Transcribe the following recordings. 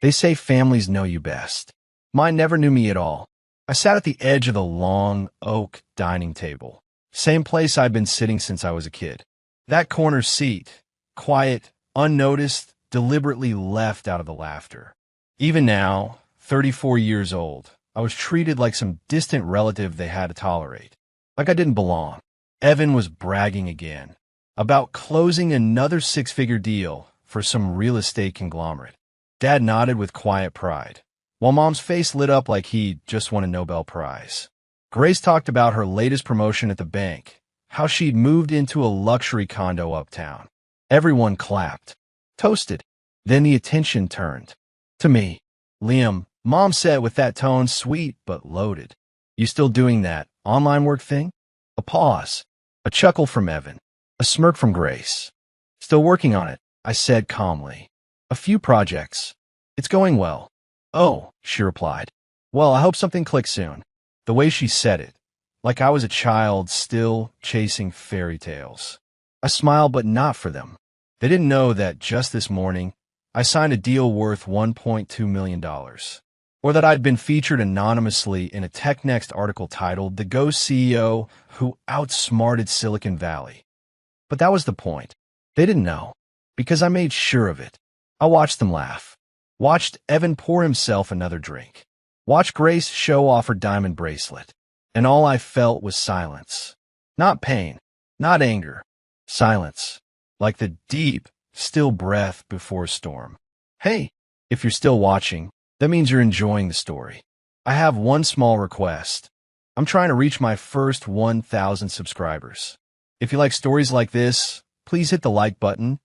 They say families know you best. Mine never knew me at all. I sat at the edge of the long oak dining table, same place I'd been sitting since I was a kid. That corner seat, quiet, unnoticed, deliberately left out of the laughter. Even now, 34 years old, I was treated like some distant relative they had to tolerate. Like I didn't belong. Evan was bragging again about closing another six-figure deal for some real estate conglomerate. Dad nodded with quiet pride, while Mom's face lit up like he'd just won a Nobel Prize. Grace talked about her latest promotion at the bank, how she'd moved into a luxury condo uptown. Everyone clapped, toasted. Then the attention turned to me. Liam, Mom said with that tone, sweet but loaded. You still doing that online work thing? A pause, a chuckle from Evan, a smirk from Grace. Still working on it, I said calmly. A few projects. It's going well. Oh, she replied. Well, I hope something clicks soon. The way she said it, like I was a child still chasing fairy tales. I smiled, but not for them. They didn't know that just this morning, I signed a deal worth $1.2 million. Or that I'd been featured anonymously in a TechNext article titled The Ghost CEO Who Outsmarted Silicon Valley. But that was the point. They didn't know, because I made sure of it. I watched them laugh. Watched Evan pour himself another drink. Watched Grace show off her diamond bracelet. And all I felt was silence. Not pain, not anger. Silence. Like the deep, still breath before a storm. Hey, if you're still watching, that means you're enjoying the story. I have one small request. I'm trying to reach my first 1,000 subscribers. If you like stories like this, please hit the like button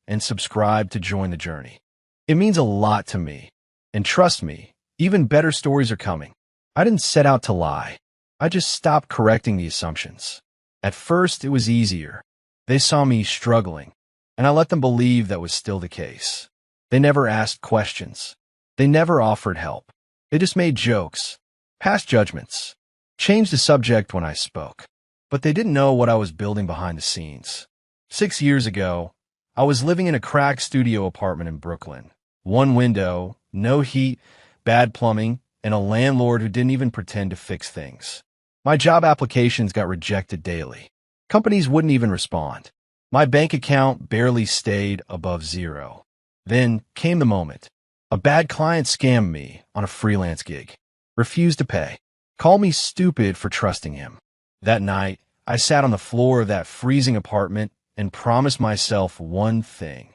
and subscribe to join the journey. It means a lot to me. And trust me, even better stories are coming. I didn't set out to lie. I just stopped correcting the assumptions. At first, it was easier. They saw me struggling, and I let them believe that was still the case. They never asked questions. They never offered help. They just made jokes, passed judgments, changed the subject when I spoke. But they didn't know what I was building behind the scenes. 6 years ago, I was living in a cracked studio apartment in Brooklyn. One window, no heat, bad plumbing, and a landlord who didn't even pretend to fix things. My job applications got rejected daily. Companies wouldn't even respond. My bank account barely stayed above zero. Then came the moment. A bad client scammed me on a freelance gig. Refused to pay. Called me stupid for trusting him. That night, I sat on the floor of that freezing apartment and promised myself one thing.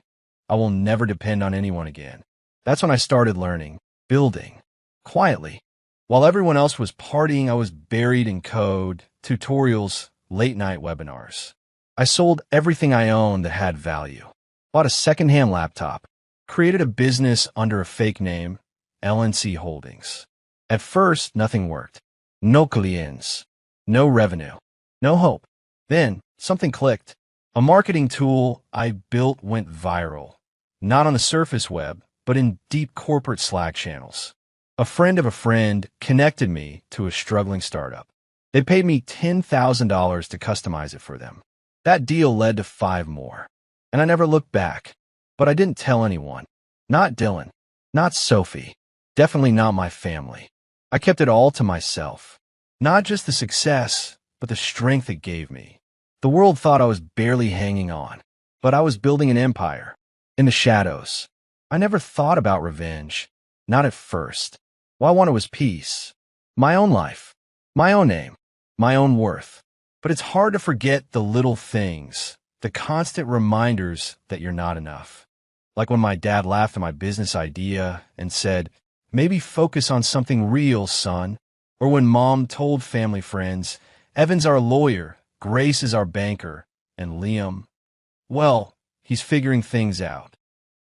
I will never depend on anyone again. That's when I started learning, building, quietly. While everyone else was partying, I was buried in code, tutorials, late-night webinars. I sold everything I owned that had value. Bought a second-hand laptop. Created a business under a fake name, LNC Holdings. At first, nothing worked. No clients. No revenue. No hope. Then, something clicked. A marketing tool I built went viral. Not on the surface web, but in deep corporate Slack channels. A friend of a friend connected me to a struggling startup. They paid me $10,000 to customize it for them. That deal led to 5 more. And I never looked back. But I didn't tell anyone. Not Dylan. Not Sophie. Definitely not my family. I kept it all to myself. Not just the success, but the strength it gave me. The world thought I was barely hanging on, but I was building an empire. In the shadows. I never thought about revenge. Not at first. What I wanted was peace. My own life. My own name. My own worth. But it's hard to forget the little things. The constant reminders that you're not enough. Like when my dad laughed at my business idea and said, maybe focus on something real, son. Or when Mom told family friends, Evan's our lawyer, Grace is our banker, and Liam, well, he's figuring things out.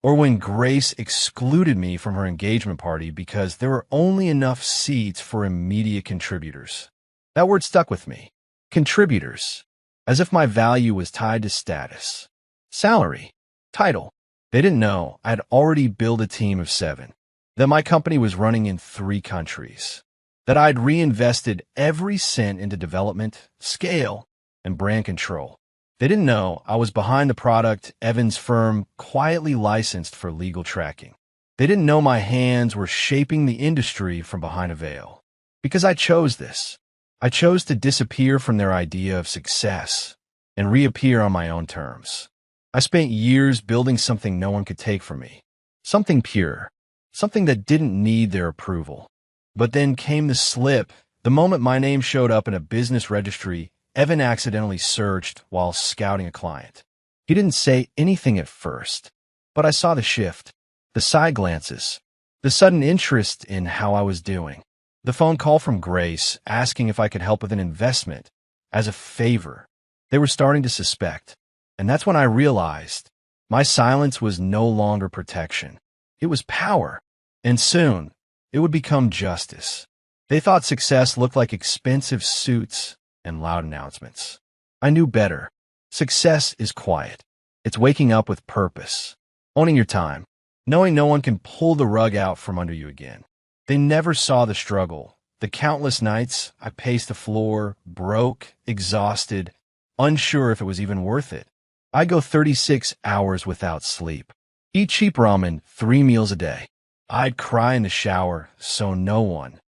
Or when Grace excluded me from her engagement party because there were only enough seats for immediate contributors. That word stuck with me. Contributors. As if my value was tied to status. Salary. Title. They didn't know I had already built a team of 7. That my company was running in 3 countries. That I'd reinvested every cent into development, scale, and brand control. They didn't know I was behind the product Evan's firm quietly licensed for legal tracking. They didn't know my hands were shaping the industry from behind a veil. Because I chose this. I chose to disappear from their idea of success and reappear on my own terms. I spent years building something no one could take from me. Something pure. Something that didn't need their approval. But then came the slip. The moment my name showed up in a business registry, Evan accidentally searched while scouting a client. He didn't say anything at first, but I saw the shift, the side glances, the sudden interest in how I was doing. The phone call from Grace asking if I could help with an investment as a favor. They were starting to suspect, and that's when I realized my silence was no longer protection. It was power, and soon it would become justice. They thought success looked like expensive suits and loud announcements. I knew better. Success is quiet. It's waking up with purpose, owning your time, knowing no one can pull the rug out from under you again. They never saw the struggle, the countless nights I paced the floor, broke, exhausted, unsure if it was even worth it. I go 36 hours without sleep, eat cheap ramen 3 meals a day. I'd cry in the shower so no one,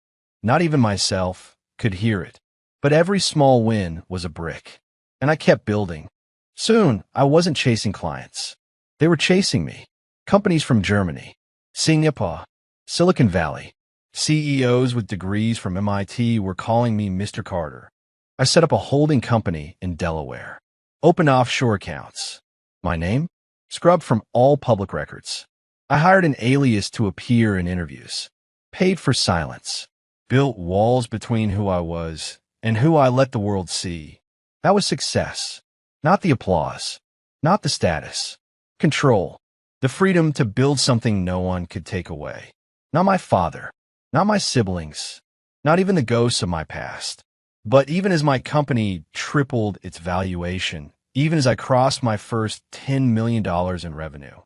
not even myself, could hear it. But every small win was a brick, and I kept building. Soon, I wasn't chasing clients. They were chasing me. Companies from Germany, Singapore, Silicon Valley, CEOs with degrees from MIT were calling me Mr. Carter. I set up a holding company in Delaware, opened offshore accounts. My name? Scrubbed from all public records. I hired an alias to appear in interviews, paid for silence, built walls between who I was and who I let the world see. That was success, not the applause, not the status. Control, the freedom to build something no one could take away. Not my father, not my siblings, not even the ghosts of my past. But even as my company tripled its valuation, even as I crossed my first $10 million in revenue,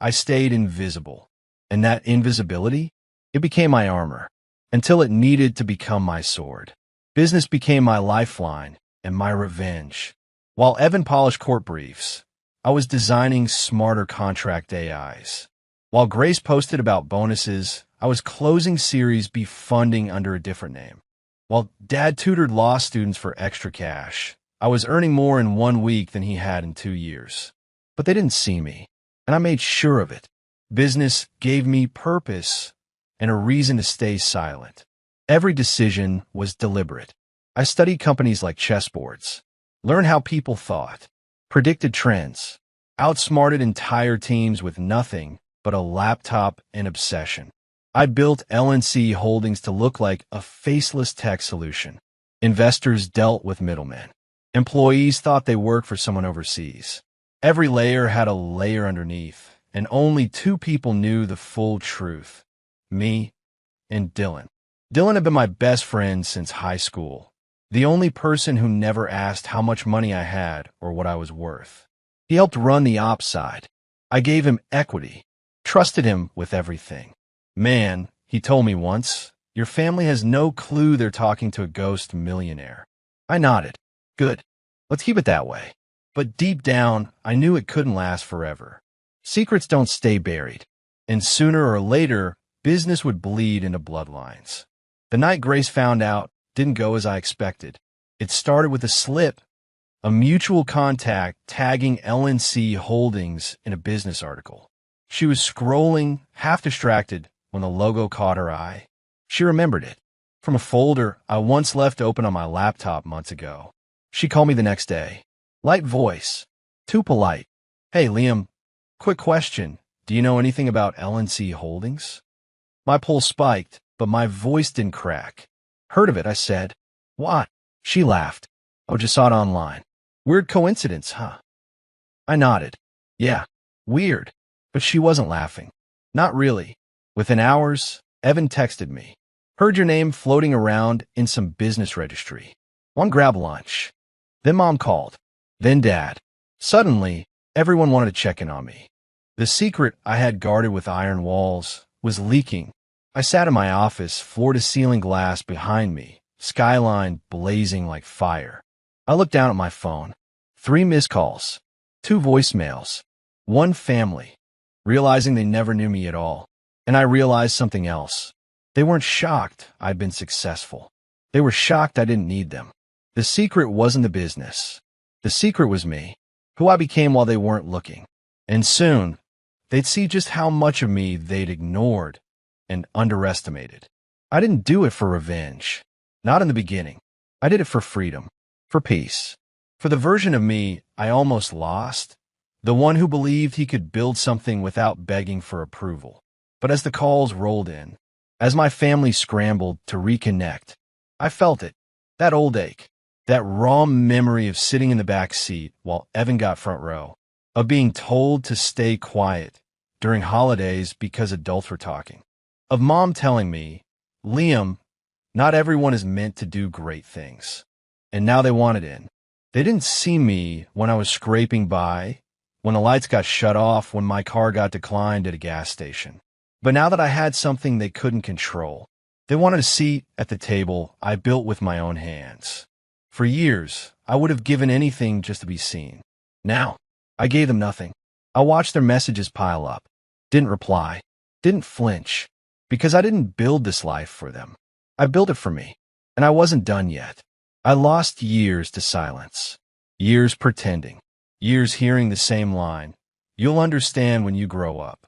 I stayed invisible. And that invisibility, it became my armor, until it needed to become my sword. Business became my lifeline and my revenge. While Evan polished court briefs, I was designing smarter contract AIs. While Grace posted about bonuses, I was closing Series B funding under a different name. While Dad tutored law students for extra cash, I was earning more in 1 week than he had in 2 years. But they didn't see me, and I made sure of it. Business gave me purpose and a reason to stay silent. Every decision was deliberate. I studied companies like chessboards, learned how people thought, predicted trends, outsmarted entire teams with nothing but a laptop and obsession. I built LNC Holdings to look like a faceless tech solution. Investors dealt with middlemen. Employees thought they worked for someone overseas. Every layer had a layer underneath, and only 2 people knew the full truth. Me and Dylan. Dylan had been my best friend since high school. The only person who never asked how much money I had or what I was worth. He helped run the ops side. I gave him equity, trusted him with everything. Man, he told me once, your family has no clue they're talking to a ghost millionaire. I nodded. Good. Let's keep it that way. But deep down, I knew it couldn't last forever. Secrets don't stay buried. And sooner or later, business would bleed into bloodlines. The night Grace found out didn't go as I expected. It started with a slip, a mutual contact tagging LNC Holdings in a business article. She was scrolling, half distracted, when the logo caught her eye. She remembered it from a folder I once left open on my laptop months ago. She called me the next day. Light voice. Too polite. Hey, Liam. Quick question. Do you know anything about LNC Holdings? My pulse spiked, but my voice didn't crack. Heard of it, I said. What? She laughed. Oh, just saw it online. Weird coincidence, huh? I nodded. Yeah, weird. But she wasn't laughing. Not really. Within hours, Evan texted me. Heard your name floating around in some business registry. Want to grab lunch? Then Mom called. Then Dad. Suddenly, everyone wanted to check in on me. The secret I had guarded with iron walls was leaking. I sat in my office, floor-to-ceiling glass behind me, skyline blazing like fire. I looked down at my phone. 3 missed calls, 2 voicemails, 1 family, realizing they never knew me at all. And I realized something else. They weren't shocked I'd been successful. They were shocked I didn't need them. The secret wasn't the business. The secret was me, who I became while they weren't looking. And soon, they'd see just how much of me they'd ignored and underestimated. I didn't do it for revenge. Not in the beginning. I did it for freedom, for peace, for the version of me I almost lost, the one who believed he could build something without begging for approval. But as the calls rolled in, as my family scrambled to reconnect, I felt it, that old ache, that raw memory of sitting in the back seat while Evan got front row, of being told to stay quiet during holidays because adults were talking, of Mom telling me, Liam, not everyone is meant to do great things. And now they wanted in. They didn't see me when I was scraping by, when the lights got shut off, when my car got declined at a gas station. But now that I had something they couldn't control, they wanted a seat at the table I built with my own hands. For years, I would have given anything just to be seen. Now, I gave them nothing. I watched their messages pile up, didn't reply, didn't flinch, because I didn't build this life for them. I built it for me, and I wasn't done yet. I lost years to silence, years pretending, years hearing the same line, "You'll understand when you grow up."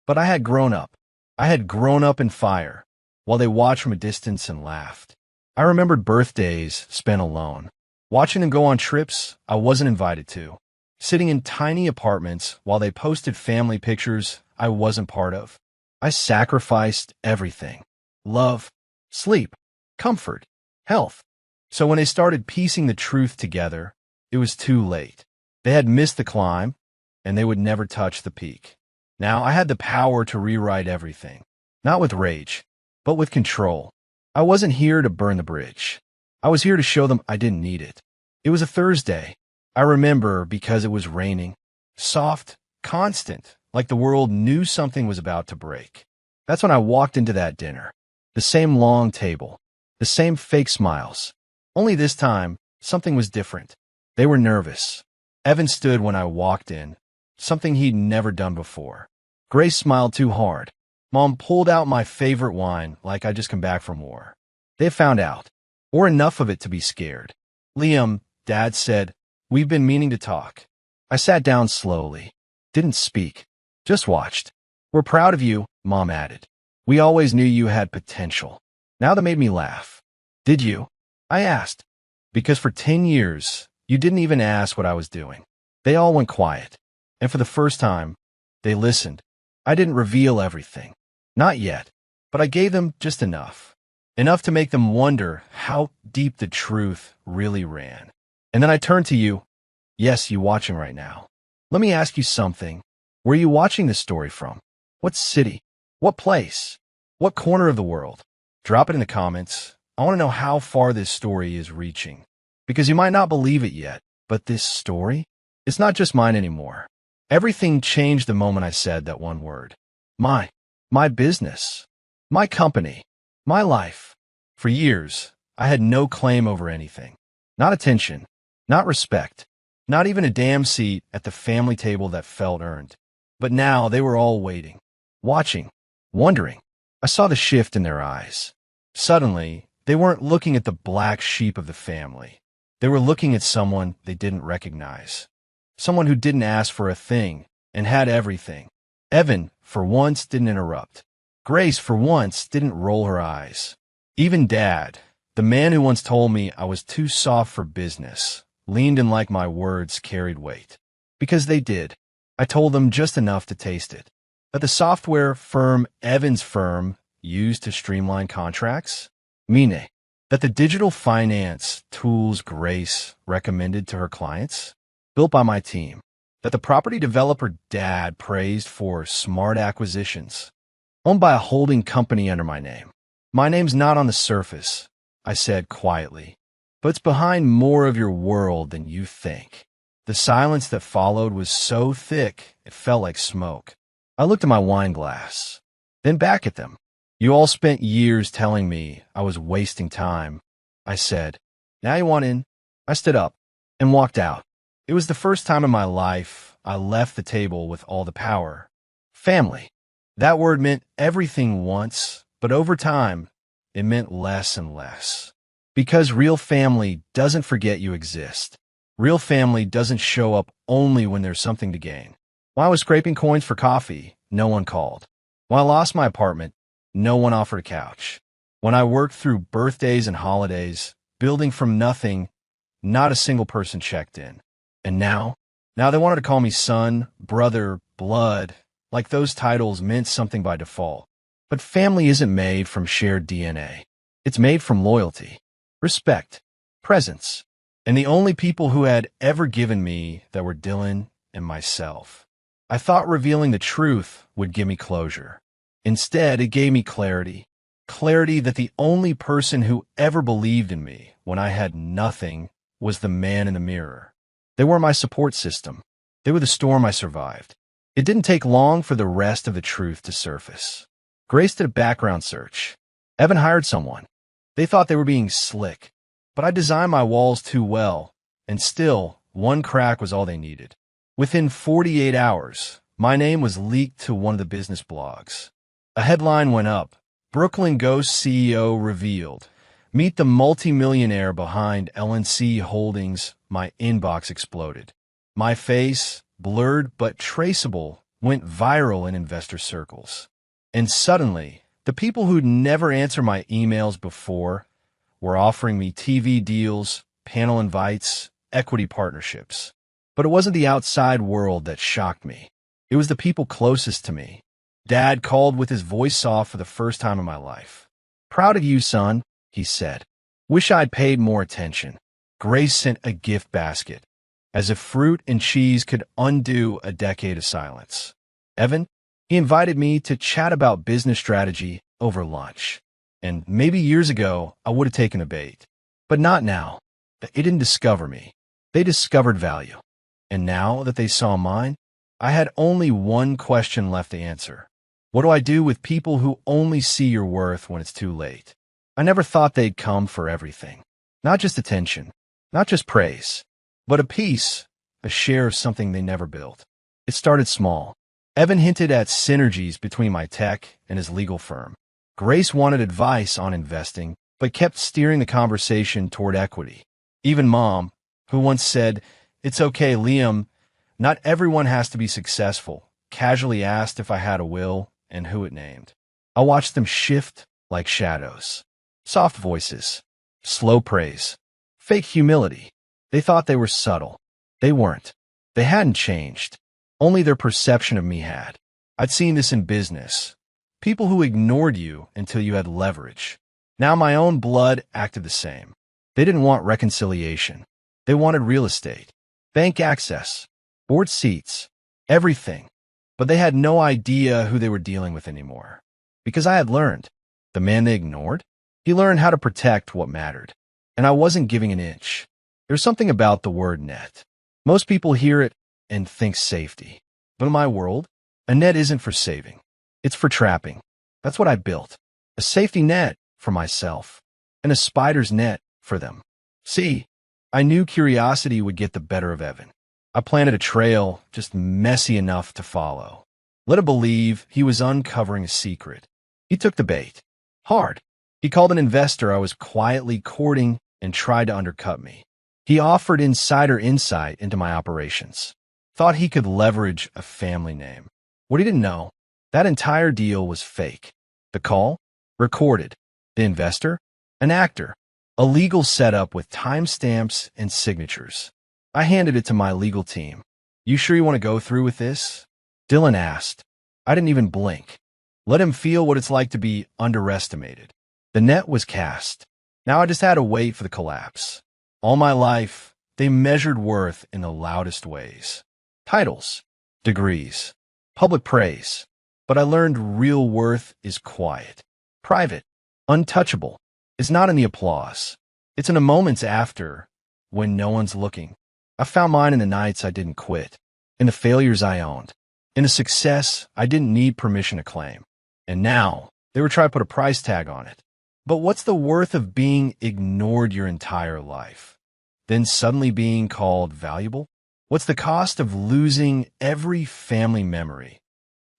But I had grown up. I had grown up in fire, while they watched from a distance and laughed. I remembered birthdays spent alone, watching them go on trips I wasn't invited to, sitting in tiny apartments while they posted family pictures I wasn't part of. I sacrificed everything: love, sleep, comfort, health. So when they started piecing the truth together, it was too late. They had missed the climb, and they would never touch the peak. Now I had the power to rewrite everything, not with rage, but with control. I wasn't here to burn the bridge. I was here to show them I didn't need it. It was a Thursday. I remember because it was raining, soft, constant, like the world knew something was about to break. That's when I walked into that dinner. The same long table, the same fake smiles. Only this time, something was different. They were nervous. Evan stood when I walked in, something he'd never done before. Grace smiled too hard. Mom pulled out my favorite wine like I'd just come back from war. They found out, or enough of it to be scared. Liam, Dad said, "We've been meaning to talk." I sat down slowly, didn't speak, just watched. "We're proud of you," Mom added. "We always knew you had potential." Now that made me laugh. "Did you?" I asked. "Because for 10 years, you didn't even ask what I was doing." They all went quiet. And for the first time, they listened. I didn't reveal everything. Not yet. But I gave them just enough. Enough to make them wonder how deep the truth really ran. And then I turned to you. Yes, you watching right now. Let me ask you something. Where are you watching this story from? What city? What place? What corner of the world? Drop it in the comments. I want to know how far this story is reaching. Because you might not believe it yet, but this story, it's not just mine anymore. Everything changed the moment I said that one word. My business, my company, my life. For years, I had no claim over anything. Not attention, not respect, not even a damn seat at the family table that felt earned. But now they were all waiting, watching, wondering. I saw the shift in their eyes. Suddenly, they weren't looking at the black sheep of the family. They were looking at someone they didn't recognize. Someone who didn't ask for a thing and had everything. Evan, for once, didn't interrupt. Grace, for once, didn't roll her eyes. Even Dad, the man who once told me I was too soft for business, leaned in like my words carried weight. Because they did. I told them just enough to taste it. That the software firm Evan's firm used to streamline contracts? Mine. That the digital finance tools Grace recommended to her clients? Built by my team. That the property developer Dad praised for smart acquisitions. Owned by a holding company under my name. My name's not on the surface, I said quietly, but it's behind more of your world than you think. The silence that followed was so thick, it felt like smoke. I looked at my wine glass, then back at them. You all spent years telling me I was wasting time. I said, "Now you want in?" I stood up and walked out. It was the first time in my life I left the table with all the power. Family. That word meant everything once, but over time, it meant less and less. Because real family doesn't forget you exist. Real family doesn't show up only when there's something to gain. While I was scraping coins for coffee, no one called. When I lost my apartment, no one offered a couch. When I worked through birthdays and holidays, building from nothing, not a single person checked in. And now they wanted to call me son, brother, blood, like those titles meant something by default. But family isn't made from shared DNA. It's made from loyalty, respect, presence, and the only people who had ever given me that were Dylan and myself. I thought revealing the truth would give me closure. Instead, it gave me clarity. Clarity that the only person who ever believed in me when I had nothing was the man in the mirror. They were my support system. They were the storm I survived. It didn't take long for the rest of the truth to surface. Grace did a background search. Evan hired someone. They thought they were being slick, but I designed my walls too well, and still, one crack was all they needed. Within 48 hours, my name was leaked to one of the business blogs. A headline went up, Brooklyn Ghost CEO revealed. Meet the multimillionaire behind LNC Holdings. My inbox exploded. My face, blurred but traceable, went viral in investor circles. And suddenly, the people who'd never answered my emails before were offering me TV deals, panel invites, equity partnerships. But it wasn't the outside world that shocked me. It was the people closest to me. Dad called with his voice off for the first time in my life. Proud of you, son, he said. Wish I'd paid more attention. Grace sent a gift basket, as if fruit and cheese could undo a decade of silence. Evan, he invited me to chat about business strategy over lunch. And maybe years ago, I would have taken a bait. But not now. It didn't discover me. They discovered value. And now that they saw mine, I had only one question left to answer. What do I do with people who only see your worth when it's too late? I never thought they'd come for everything. Not just attention, not just praise, but a piece, a share of something they never built. It started small. Evan hinted at synergies between my tech and his legal firm. Grace wanted advice on investing, but kept steering the conversation toward equity. Even Mom, who once said, "It's okay, Liam, not everyone has to be successful," casually asked if I had a will and who it named. I watched them shift like shadows. Soft voices, slow praise, fake humility. They thought they were subtle. They weren't. They hadn't changed. Only their perception of me had. I'd seen this in business. People who ignored you until you had leverage. Now my own blood acted the same. They didn't want reconciliation. They wanted real estate, bank access, board seats, everything. But they had no idea who they were dealing with anymore. Because I had learned. The man they ignored? He learned how to protect what mattered. And I wasn't giving an inch. There's something about the word net. Most people hear it and think safety. But in my world, a net isn't for saving. It's for trapping. That's what I built. A safety net for myself. And a spider's net for them. See, I knew curiosity would get the better of Evan. I planted a trail just messy enough to follow. Let him believe he was uncovering a secret. He took the bait. Hard. He called an investor I was quietly courting and tried to undercut me. He offered insider insight into my operations. Thought he could leverage a family name. What he didn't know, that entire deal was fake. The call? Recorded. The investor? An actor. A legal setup with timestamps and signatures. I handed it to my legal team. You sure you want to go through with this? Dylan asked. I didn't even blink. Let him feel what it's like to be underestimated. The net was cast. Now I just had to wait for the collapse. All my life, they measured worth in the loudest ways. Titles, degrees, public praise. But I learned real worth is quiet, private, untouchable. It's not in the applause. It's in the moments after, when no one's looking. I found mine in the nights I didn't quit, in the failures I owned, in the success I didn't need permission to claim. And now, they were trying to put a price tag on it. But what's the worth of being ignored your entire life? Then suddenly being called valuable? What's the cost of losing every family memory?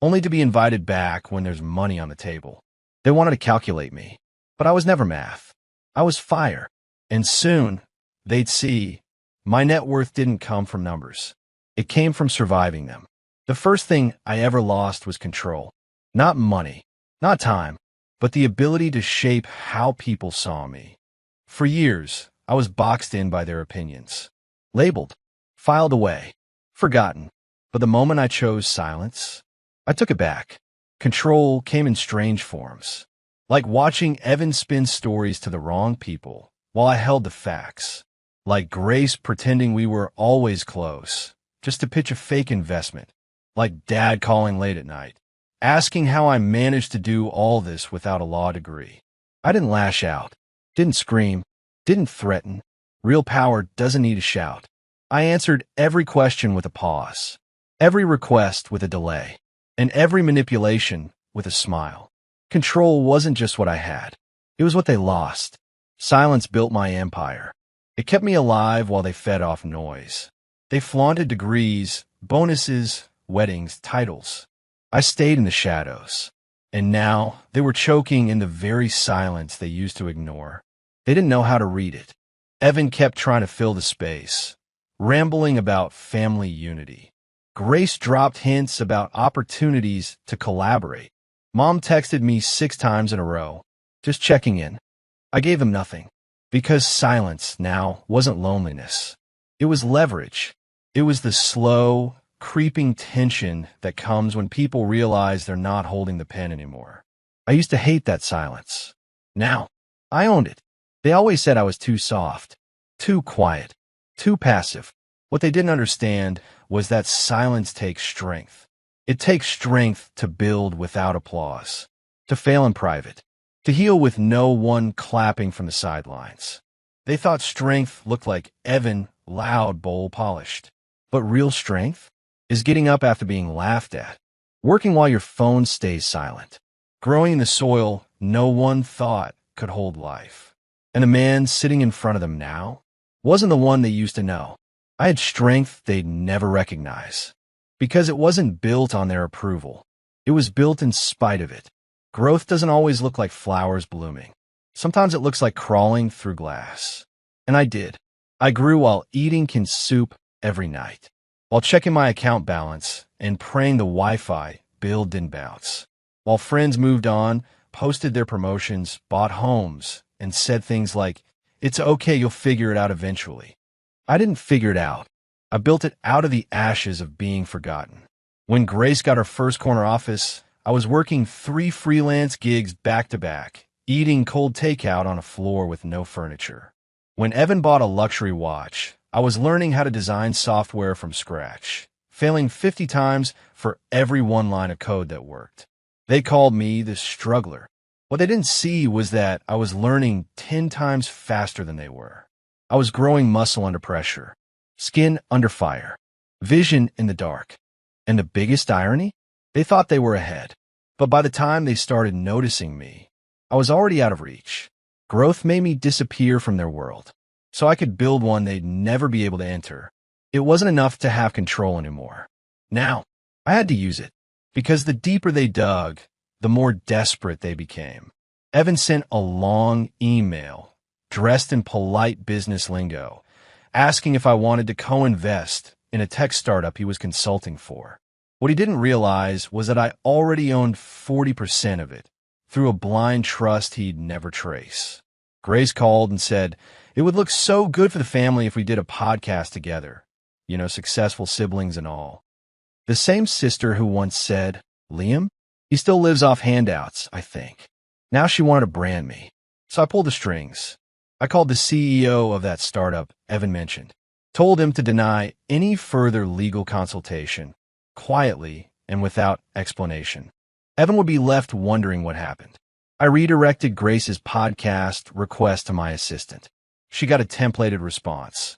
only to be invited back when there's money on the table. They wanted to calculate me, but I was never math. I was fire. And soon, they'd see my net worth didn't come from numbers. It came from surviving them. The first thing I ever lost was control. Not money, not time, but the ability to shape how people saw me. For years, I was boxed in by their opinions. Labeled, filed away, forgotten. But the moment I chose silence, I took it back. Control came in strange forms, like watching Evan spin stories to the wrong people while I held the facts, like Grace pretending we were always close, just to pitch a fake investment, like Dad calling late at night, asking how I managed to do all this without a law degree. I didn't lash out, didn't scream, didn't threaten. Real power doesn't need a shout. I answered every question with a pause, every request with a delay, and every manipulation with a smile. Control wasn't just what I had. It was what they lost. Silence built my empire. It kept me alive while they fed off noise. They flaunted degrees, bonuses, weddings, titles. I stayed in the shadows. And now they were choking in the very silence they used to ignore. They didn't know how to read it. Evan kept trying to fill the space, rambling about family unity. Grace dropped hints about opportunities to collaborate. Mom texted me 6 times in a row, just checking in. I gave them nothing, because silence now wasn't loneliness. It was leverage. It was the slow, creeping tension that comes when people realize they're not holding the pen anymore. I used to hate that silence. Now, I owned it. They always said I was too soft, too quiet, too passive. What they didn't understand was that silence takes strength. It takes strength to build without applause, to fail in private, to heal with no one clapping from the sidelines. They thought strength looked like Evan, loud, bold, polished. But real strength is getting up after being laughed at, working while your phone stays silent, growing in the soil no one thought could hold life. And the man sitting in front of them now wasn't the one they used to know. I had strength they'd never recognize, because it wasn't built on their approval. It was built in spite of it. Growth doesn't always look like flowers blooming. Sometimes it looks like crawling through glass. And I did. I grew while eating canned soup every night, while checking my account balance and praying the Wi-Fi bill didn't bounce, while friends moved on, posted their promotions, bought homes, and said things like, "It's okay, you'll figure it out eventually." I didn't figure it out. I built it out of the ashes of being forgotten. When Grace got her first corner office, I was working 3 freelance gigs back to back, eating cold takeout on a floor with no furniture. When Evan bought a luxury watch, I was learning how to design software from scratch, failing 50 times for every one line of code that worked. They called me the struggler. What they didn't see was that I was learning 10 times faster than they were. I was growing muscle under pressure, skin under fire, vision in the dark. And the biggest irony? They thought they were ahead. But by the time they started noticing me, I was already out of reach. Growth made me disappear from their world, so I could build one they'd never be able to enter. It wasn't enough to have control anymore. Now, I had to use it, because the deeper they dug, the more desperate they became. Evan sent a long email, dressed in polite business lingo, asking if I wanted to co-invest in a tech startup he was consulting for. What he didn't realize was that I already owned 40% of it, through a blind trust he'd never trace. Grace called and said, it would look so good for the family if we did a podcast together. You know, successful siblings and all. The same sister who once said, Liam? He still lives off handouts, I think. Now she wanted to brand me. So I pulled the strings. I called the CEO of that startup Evan mentioned, told him to deny any further legal consultation, quietly and without explanation. Evan would be left wondering what happened. I redirected Grace's podcast request to my assistant. She got a templated response.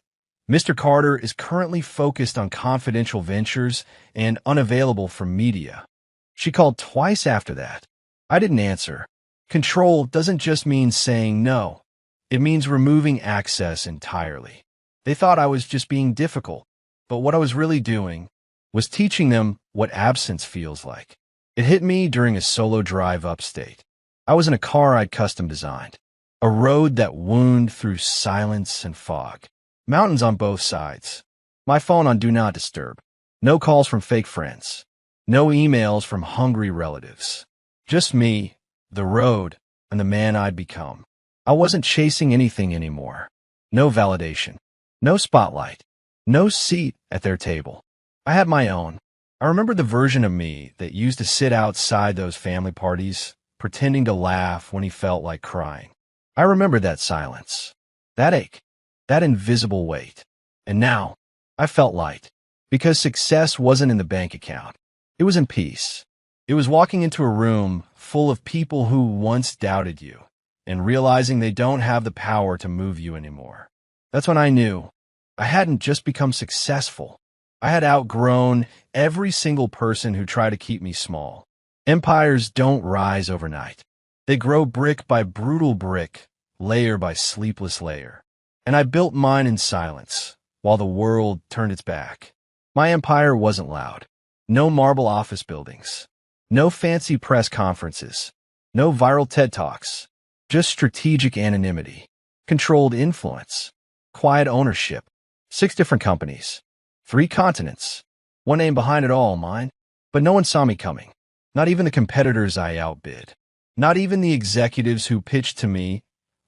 Mr. Carter is currently focused on confidential ventures and unavailable for media. She called twice after that. I didn't answer. Control doesn't just mean saying no. It means removing access entirely. They thought I was just being difficult, but what I was really doing was teaching them what absence feels like. It hit me during a solo drive upstate. I was in a car I'd custom designed. A road that wound through silence and fog. Mountains on both sides. My phone on Do Not Disturb. No calls from fake friends. No emails from hungry relatives. Just me, the road, and the man I'd become. I wasn't chasing anything anymore. No validation. No spotlight. No seat at their table. I had my own. I remember the version of me that used to sit outside those family parties, pretending to laugh when he felt like crying. I remember that silence, that ache, that invisible weight. And now, I felt light, because success wasn't in the bank account. It was in peace. It was walking into a room full of people who once doubted you, and realizing they don't have the power to move you anymore. That's when I knew I hadn't just become successful. I had outgrown every single person who tried to keep me small. Empires don't rise overnight. They grow brick by brutal brick, layer by sleepless layer. And I built mine in silence, while the world turned its back. My empire wasn't loud. No marble office buildings. No fancy press conferences. No viral TED Talks. Just strategic anonymity. Controlled influence. Quiet ownership. 6 different companies. 3 continents. One name behind it all, mine. But no one saw me coming. Not even the competitors I outbid. Not even the executives who pitched to me,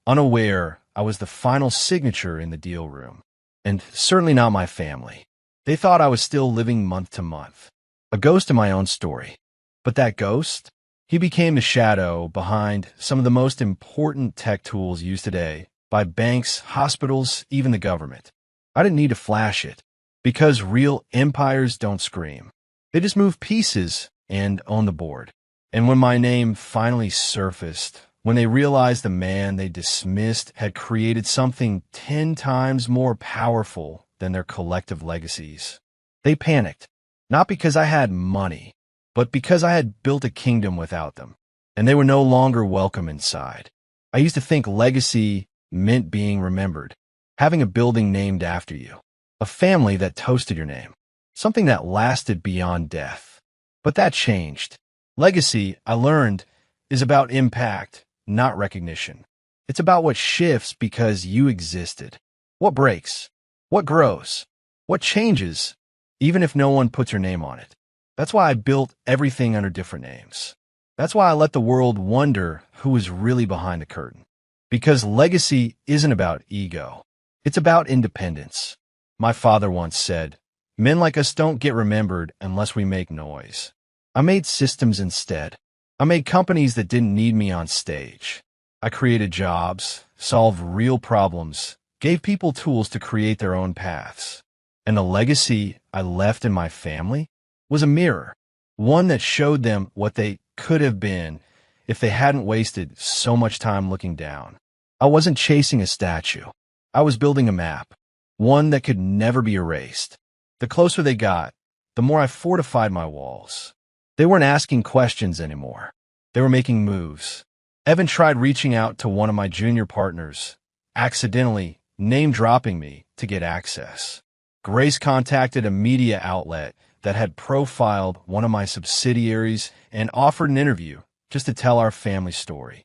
unaware I was the final signature in the deal room. And certainly not my family. They thought I was still living month to month. A ghost in my own story. But that ghost? He became the shadow behind some of the most important tech tools used today by banks, hospitals, even the government. I didn't need to flash it, because real empires don't scream. They just move pieces and own the board. And when my name finally surfaced, when they realized the man they dismissed had created something 10 times more powerful than their collective legacies, they panicked. Not because I had money, but because I had built a kingdom without them, and they were no longer welcome inside. I used to think legacy meant being remembered, having a building named after you, a family that toasted your name, something that lasted beyond death. But that changed. Legacy, I learned, is about impact, not recognition. It's about what shifts because you existed. What breaks? What grows? What changes, even if no one puts your name on it? That's why I built everything under different names. That's why I let the world wonder who was really behind the curtain. Because legacy isn't about ego. It's about independence. My father once said, "Men like us don't get remembered unless we make noise." I made systems instead. I made companies that didn't need me on stage. I created jobs, solved real problems, gave people tools to create their own paths. And the legacy I left in my family was a mirror, one that showed them what they could have been if they hadn't wasted so much time looking down. I wasn't chasing a statue. I was building a map, one that could never be erased. The closer they got, the more I fortified my walls. They weren't asking questions anymore. They were making moves. Evan tried reaching out to one of my junior partners, accidentally name-dropping me to get access. Grace contacted a media outlet that had profiled one of my subsidiaries and offered an interview just to tell our family story.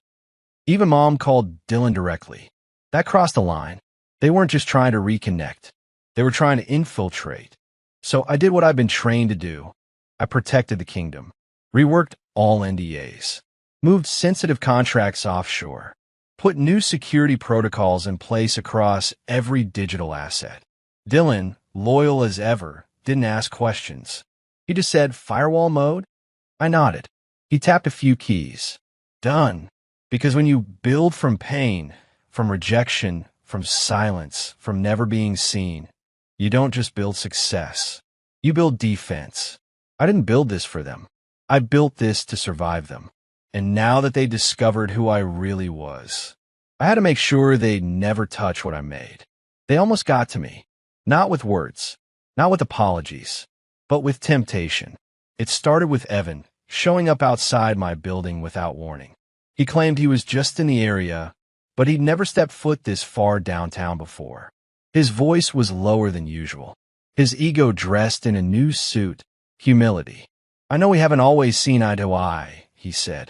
Even Mom called Dylan directly. That crossed the line. They weren't just trying to reconnect. They were trying to infiltrate. So I did what I've been trained to do. I protected the kingdom, reworked all NDAs, moved sensitive contracts offshore, put new security protocols in place across every digital asset. Dylan, loyal as ever, didn't ask questions. He just said, "Firewall mode?" I nodded. He tapped a few keys. Done. Because when you build from pain, from rejection, from silence, from never being seen, you don't just build success. You build defense. I didn't build this for them. I built this to survive them. And now that they discovered who I really was, I had to make sure they'd never touch what I made. They almost got to me. Not with words, not with apologies, but with temptation. It started with Evan showing up outside my building without warning. He claimed he was just in the area, but he'd never stepped foot this far downtown before. His voice was lower than usual. His ego dressed in a new suit, humility. I know we haven't always seen eye to eye, he said,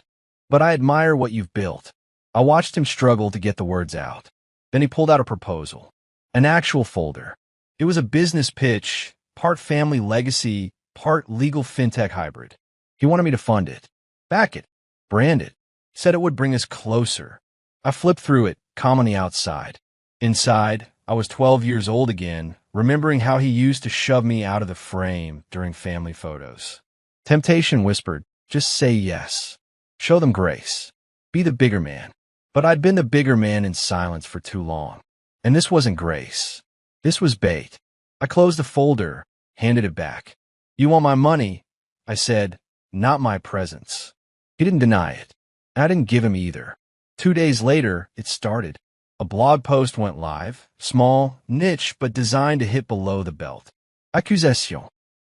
but I admire what you've built. I watched him struggle to get the words out. Then he pulled out a proposal, an actual folder. It was a business pitch, part family legacy, part legal fintech hybrid. He wanted me to fund it, back it, brand it, said it would bring us closer. I flipped through it, calm on the outside. Inside, I was 12 years old again, remembering how he used to shove me out of the frame during family photos. Temptation whispered, just say yes. Show them grace. Be the bigger man. But I'd been the bigger man in silence for too long. And this wasn't grace. This was bait. I closed the folder, handed it back. You want my money? I said, not my presence. He didn't deny it. I didn't give him either. 2 days later, it started. A blog post went live, small, niche, but designed to hit below the belt. Accusation,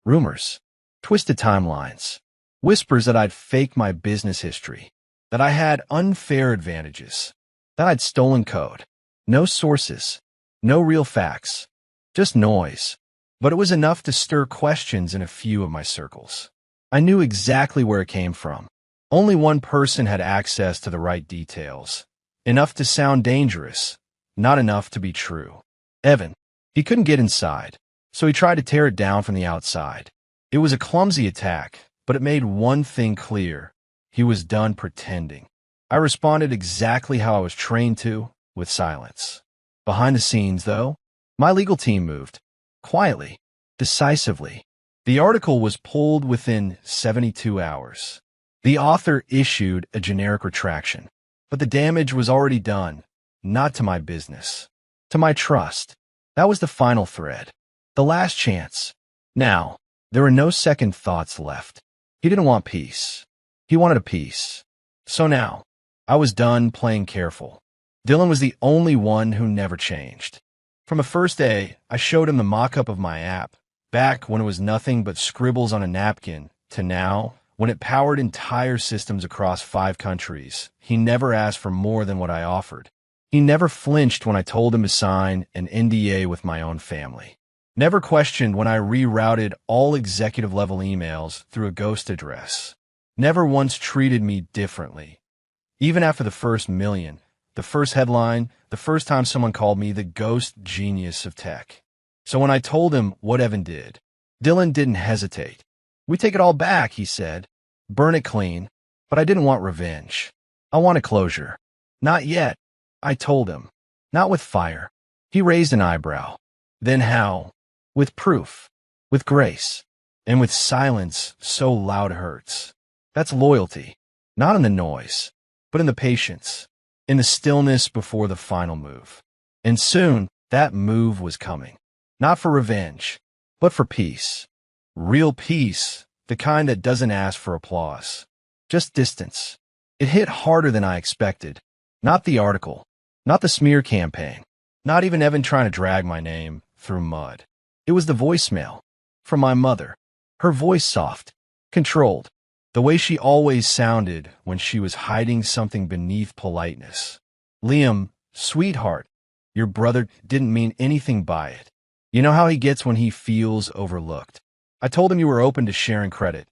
rumors, twisted timelines, whispers that I'd faked my business history, that I had unfair advantages, that I'd stolen code. No sources, no real facts, just noise. But it was enough to stir questions in a few of my circles. I knew exactly where it came from. Only one person had access to the right details. Enough to sound dangerous, not enough to be true. Evan. He couldn't get inside, so he tried to tear it down from the outside. It was a clumsy attack, but it made one thing clear. He was done pretending. I responded exactly how I was trained to, with silence. Behind the scenes, though, my legal team moved. Quietly, decisively. The article was pulled within 72 hours. The author issued a generic retraction. But the damage was already done, not to my business, to my trust. That was the final thread, the last chance. Now, there were no second thoughts left. He didn't want peace. He wanted a peace. So now, I was done playing careful. Dylan was the only one who never changed. From the first day, I showed him the mock-up of my app, back when it was nothing but scribbles on a napkin, to now, when it powered entire systems across 5 countries. He never asked for more than what I offered. He never flinched when I told him to sign an NDA with my own family. Never questioned when I rerouted all executive-level emails through a ghost address. Never once treated me differently. Even after the first million, the first headline, the first time someone called me the ghost genius of tech. So when I told him what Evan did, Dylan didn't hesitate. We take it all back, he said. Burn it clean. But I didn't want revenge. I wanted closure. Not yet, I told him. Not with fire. He raised an eyebrow. Then how? With proof. With grace. And with silence so loud hurts. That's loyalty. Not in the noise, but in the patience. In the stillness before the final move. And soon, that move was coming. Not for revenge, but for peace. Real peace, the kind that doesn't ask for applause. Just distance. It hit harder than I expected. Not the article. Not the smear campaign. Not even Evan trying to drag my name through mud. It was the voicemail. From my mother. Her voice soft. Controlled. The way she always sounded when she was hiding something beneath politeness. Liam, sweetheart, your brother didn't mean anything by it. You know how he gets when he feels overlooked. I told him you were open to sharing credit.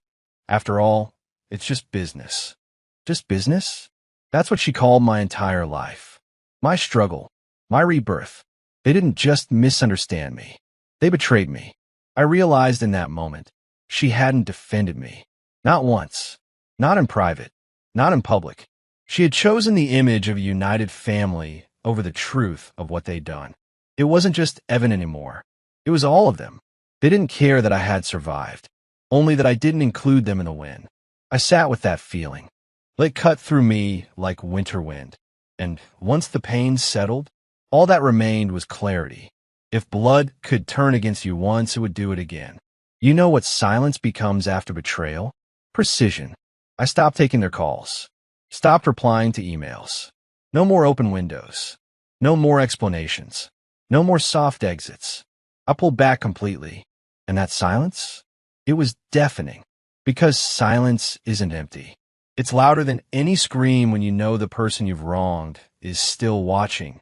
After all, it's just business. Just business? That's what she called my entire life. My struggle. My rebirth. They didn't just misunderstand me. They betrayed me. I realized in that moment, she hadn't defended me. Not once. Not in private. Not in public. She had chosen the image of a united family over the truth of what they'd done. It wasn't just Evan anymore. It was all of them. They didn't care that I had survived, only that I didn't include them in the win. I sat with that feeling. Let it cut through me like winter wind. And once the pain settled, all that remained was clarity. If blood could turn against you once, it would do it again. You know what silence becomes after betrayal? Precision. I stopped taking their calls. Stopped replying to emails. No more open windows. No more explanations. No more soft exits. I pulled back completely. And that silence? It was deafening. Because silence isn't empty. It's louder than any scream when you know the person you've wronged is still watching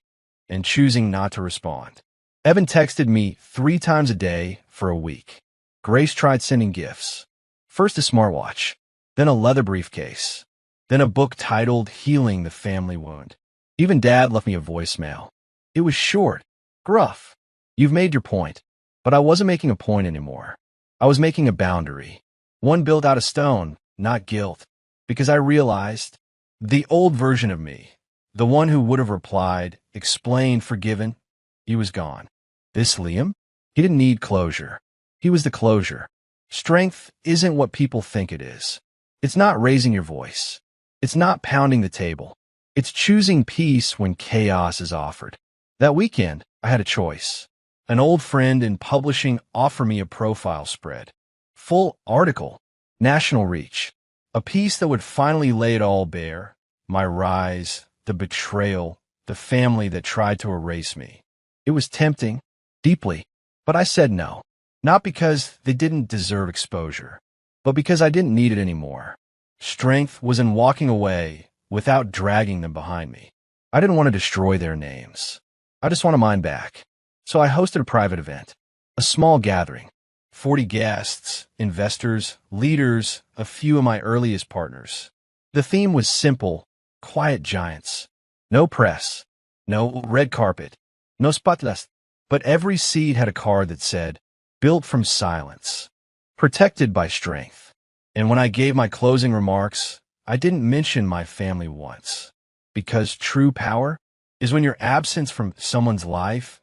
and choosing not to respond. Evan texted me 3 times a day for a week. Grace tried sending gifts. First a smartwatch, then a leather briefcase, then a book titled Healing the Family Wound. Even Dad left me a voicemail. It was short, gruff. You've made your point. But I wasn't making a point anymore. I was making a boundary. One built out of stone, not guilt. Because I realized the old version of me, the one who would have replied, explained, forgiven, he was gone. This Liam? He didn't need closure. He was the closure. Strength isn't what people think it is. It's not raising your voice. It's not pounding the table. It's choosing peace when chaos is offered. That weekend, I had a choice. An old friend in publishing offered me a profile spread. Full article. National reach. A piece that would finally lay it all bare. My rise, the betrayal, the family that tried to erase me. It was tempting, deeply, but I said no. Not because they didn't deserve exposure, but because I didn't need it anymore. Strength was in walking away without dragging them behind me. I didn't want to destroy their names. I just wanted mine back. So I hosted a private event, a small gathering, 40 guests, investors, leaders, a few of my earliest partners. The theme was simple, quiet giants. No press, no red carpet, no spotlights, but every seat had a card that said, built from silence, protected by strength. And when I gave my closing remarks, I didn't mention my family once. Because true power is when your absence from someone's life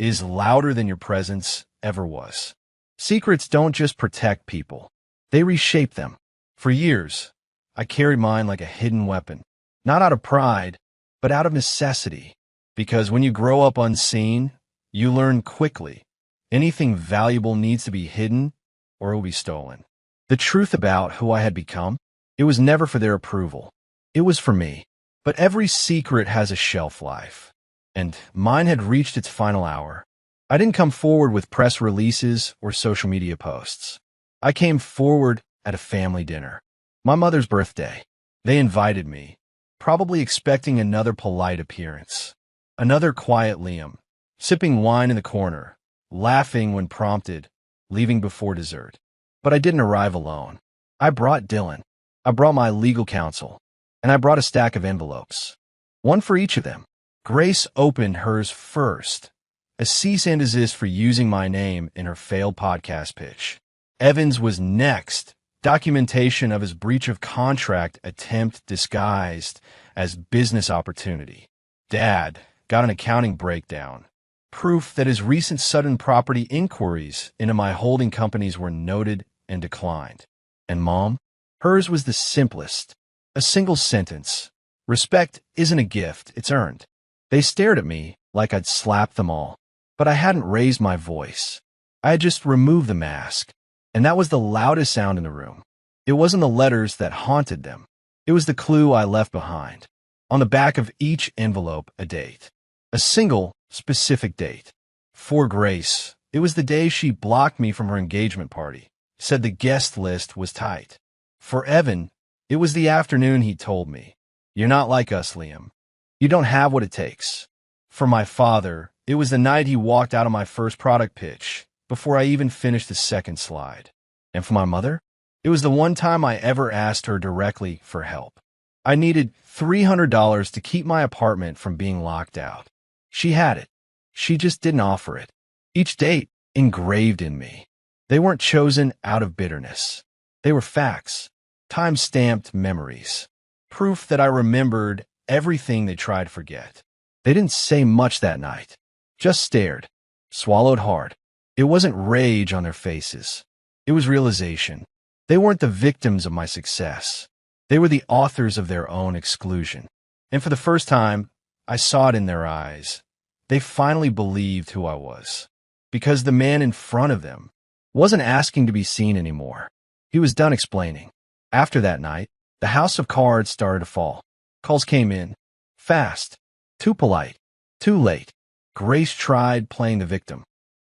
is louder than your presence ever was. Secrets don't just protect people. They reshape them. For years, I carried mine like a hidden weapon. Not out of pride, but out of necessity. Because when you grow up unseen, you learn quickly. Anything valuable needs to be hidden or it will be stolen. The truth about who I had become, it was never for their approval. It was for me. But every secret has a shelf life. And mine had reached its final hour. I didn't come forward with press releases or social media posts. I came forward at a family dinner. My mother's birthday. They invited me, probably expecting another polite appearance. Another quiet Liam, sipping wine in the corner, laughing when prompted, leaving before dessert. But I didn't arrive alone. I brought Dylan. I brought my legal counsel. And I brought a stack of envelopes. One for each of them. Grace opened hers first. A cease and desist for using my name in her failed podcast pitch. Evans was next. Documentation of his breach of contract attempt disguised as business opportunity. Dad got an accounting breakdown. Proof that his recent sudden property inquiries into my holding companies were noted and declined. And Mom? Hers was the simplest. A single sentence. Respect isn't a gift, it's earned. They stared at me like I'd slapped them all. But I hadn't raised my voice. I had just removed the mask. And that was the loudest sound in the room. It wasn't the letters that haunted them. It was the clue I left behind. On the back of each envelope, a date. A single, specific date. For Grace, it was the day she blocked me from her engagement party. Said the guest list was tight. For Evan, it was the afternoon he told me, "You're not like us, Liam. You don't have what it takes." For my father, it was the night he walked out of my first product pitch, before I even finished the second slide. And for my mother, it was the one time I ever asked her directly for help. I needed $300 to keep my apartment from being locked out. She had it. She just didn't offer it. Each date engraved in me. They weren't chosen out of bitterness. They were facts. Time-stamped memories. Proof that I remembered everything they tried to forget. They didn't say much that night. Just stared. Swallowed hard. It wasn't rage on their faces. It was realization. They weren't the victims of my success. They were the authors of their own exclusion. And for the first time, I saw it in their eyes. They finally believed who I was. Because the man in front of them wasn't asking to be seen anymore. He was done explaining. After that night, the house of cards started to fall. Calls came in. Fast. Too polite. Too late. Grace tried playing the victim.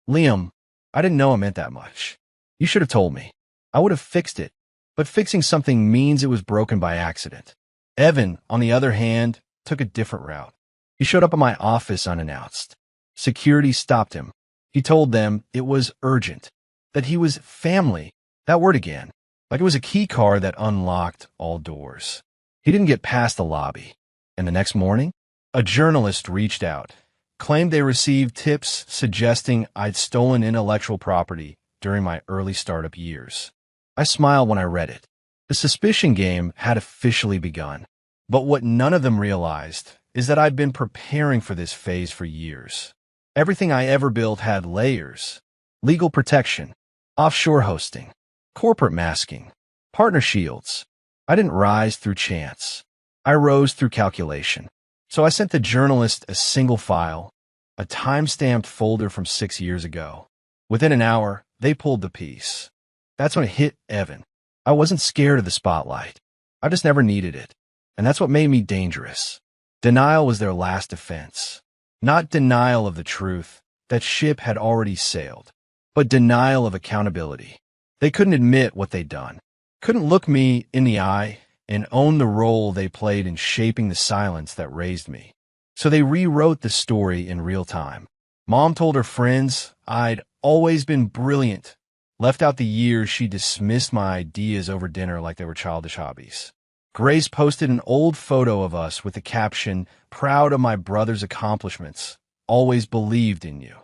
Liam, I didn't know it meant that much. You should have told me. I would have fixed it. But fixing something means it was broken by accident. Evan, on the other hand, took a different route. He showed up at my office unannounced. Security stopped him. He told them it was urgent. That he was family. That word again. Like it was a key card that unlocked all doors. He didn't get past the lobby. And the next morning, a journalist reached out, claimed they received tips suggesting I'd stolen intellectual property during my early startup years. I smiled when I read it. The suspicion game had officially begun. But what none of them realized is that I'd been preparing for this phase for years. Everything I ever built had layers: legal protection, offshore hosting, corporate masking, partner shields. I didn't rise through chance. I rose through calculation. So I sent the journalist a single file, a time-stamped folder from 6 years ago. Within an hour, they pulled the piece. That's when it hit Evan. I wasn't scared of the spotlight. I just never needed it. And that's what made me dangerous. Denial was their last defense. Not denial of the truth, that ship had already sailed, but denial of accountability. They couldn't admit what they'd done, couldn't look me in the eye and own the role they played in shaping the silence that raised me. So they rewrote the story in real time. Mom told her friends I'd always been brilliant, left out the years she dismissed my ideas over dinner like they were childish hobbies. Grace posted an old photo of us with the caption, "Proud of my brother's accomplishments, always believed in you."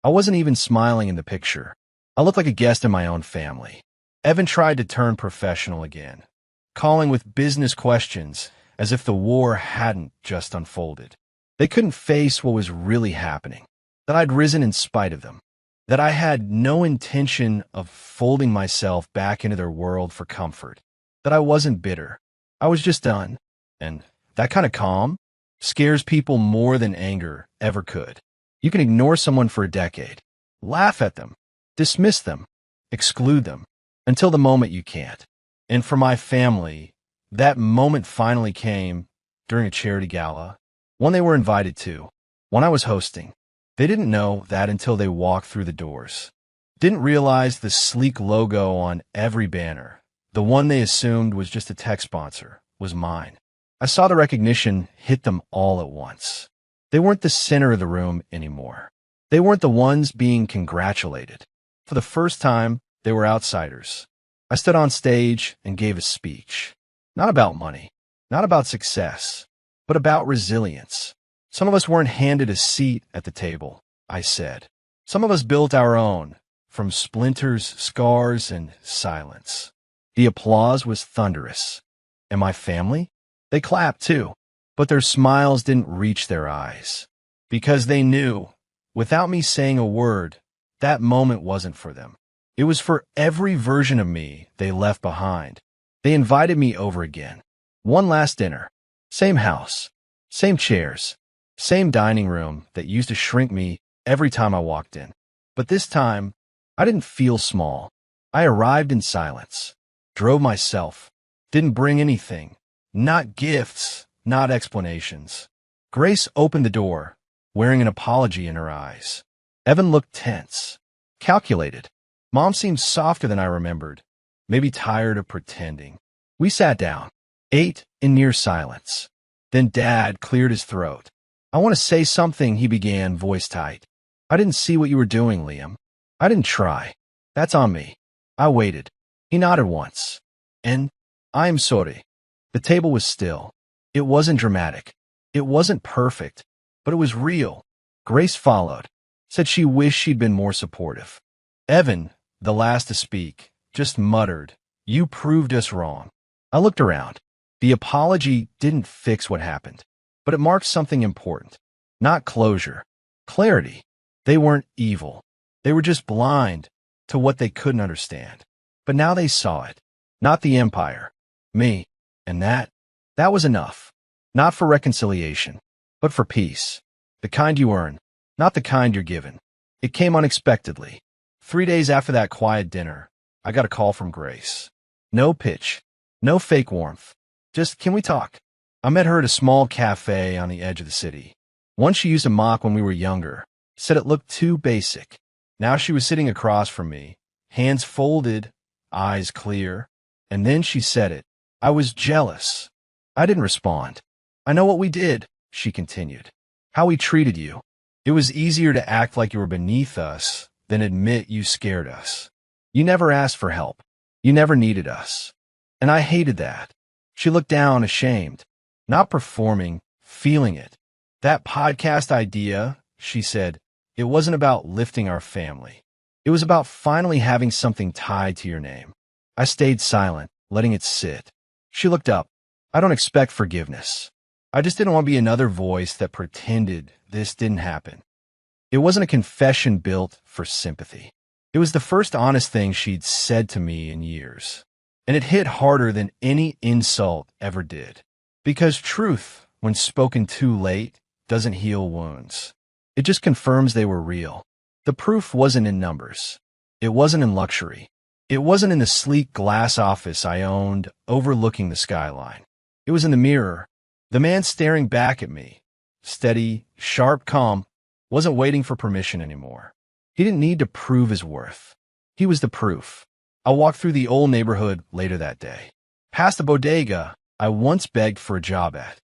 I wasn't even smiling in the picture. I looked like a guest in my own family. Evan tried to turn professional again, calling with business questions as if the war hadn't just unfolded. They couldn't face what was really happening, that I'd risen in spite of them, that I had no intention of folding myself back into their world for comfort, that I wasn't bitter. I was just done. And that kind of calm scares people more than anger ever could. You can ignore someone for a decade, laugh at them, dismiss them, exclude them, until the moment you can't. And for my family, that moment finally came during a charity gala, one they were invited to, one I was hosting. They didn't know that until they walked through the doors. Didn't realize the sleek logo on every banner, the one they assumed was just a tech sponsor, was mine. I saw the recognition hit them all at once. They weren't the center of the room anymore. They weren't the ones being congratulated. For the first time, they were outsiders. I stood on stage and gave a speech. Not about money, not about success, but about resilience. Some of us weren't handed a seat at the table, I said. Some of us built our own, from splinters, scars, and silence. The applause was thunderous. And my family? They clapped too, but their smiles didn't reach their eyes. Because they knew, without me saying a word, that moment wasn't for them. It was for every version of me they left behind. They invited me over again. One last dinner. Same house. Same chairs. Same dining room that used to shrink me every time I walked in. But this time, I didn't feel small. I arrived in silence. Drove myself. Didn't bring anything. Not gifts, not explanations. Grace opened the door, wearing an apology in her eyes. Evan looked tense, calculated. Mom seemed softer than I remembered, maybe tired of pretending. We sat down, ate in near silence. Then Dad cleared his throat. "I want to say something," he began, voice tight. "I didn't see what you were doing, Liam. I didn't try. That's on me." I waited. He nodded once. "And I'm sorry." The table was still. It wasn't dramatic. It wasn't perfect, but it was real. Grace followed, said she wished she'd been more supportive. Evan, the last to speak, just muttered, "You proved us wrong." I looked around. The apology didn't fix what happened, but it marked something important. Not closure. Clarity. They weren't evil. They were just blind to what they couldn't understand. But now they saw it. Not the empire. Me. And that was enough. Not for reconciliation, but for peace. The kind you earn, not the kind you're given. It came unexpectedly. 3 days after that quiet dinner, I got a call from Grace. No pitch. No fake warmth. Just, "Can we talk?" I met her at a small cafe on the edge of the city. One she used to mock when we were younger. Said it looked too basic. Now she was sitting across from me, hands folded, eyes clear. And then she said it. "I was jealous." I didn't respond. "I know what we did," she continued. "How we treated you. It was easier to act like you were beneath us than admit you scared us. You never asked for help. You never needed us. And I hated that. She looked down, ashamed. Not performing, feeling it. That podcast idea, she said, it wasn't about lifting our family. It was about finally having something tied to your name. I stayed silent, letting it sit. She looked up. I don't expect forgiveness. I just didn't want to be another voice that pretended this didn't happen. It wasn't a confession built for sympathy. It was the first honest thing she'd said to me in years. And it hit harder than any insult ever did. Because truth, when spoken too late, doesn't heal wounds. It just confirms they were real. The proof wasn't in numbers. It wasn't in luxury. It wasn't in the sleek glass office I owned overlooking the skyline. It was in the mirror. The man staring back at me, steady, sharp, calm, wasn't waiting for permission anymore. He didn't need to prove his worth. He was the proof. I walked through the old neighborhood later that day. Past the bodega I once begged for a job at.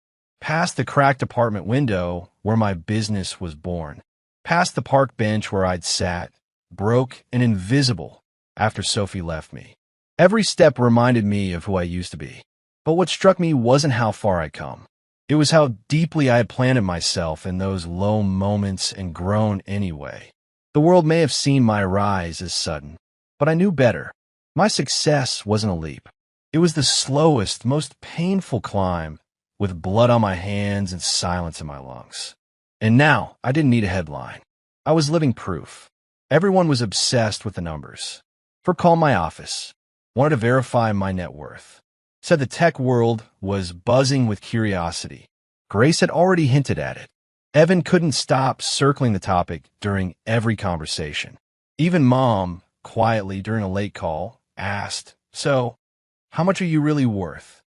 Past the cracked apartment window where my business was born. Past the park bench where I'd sat, broke and invisible, after Sophie left me. Every step reminded me of who I used to be. But what struck me wasn't how far I'd come. It was how deeply I had planted myself in those low moments and grown anyway. The world may have seen my rise as sudden, but I knew better. My success wasn't a leap. It was the slowest, most painful climb, with blood on my hands and silence in my lungs. And now, I didn't need a headline. I was living proof. Everyone was obsessed with the numbers. Ford called my office, wanted to verify my net worth. Said the tech world was buzzing with curiosity. Grace had already hinted at it. Evan couldn't stop circling the topic during every conversation. Even Mom, quietly during a late call, asked, "So, how much are you really worth?"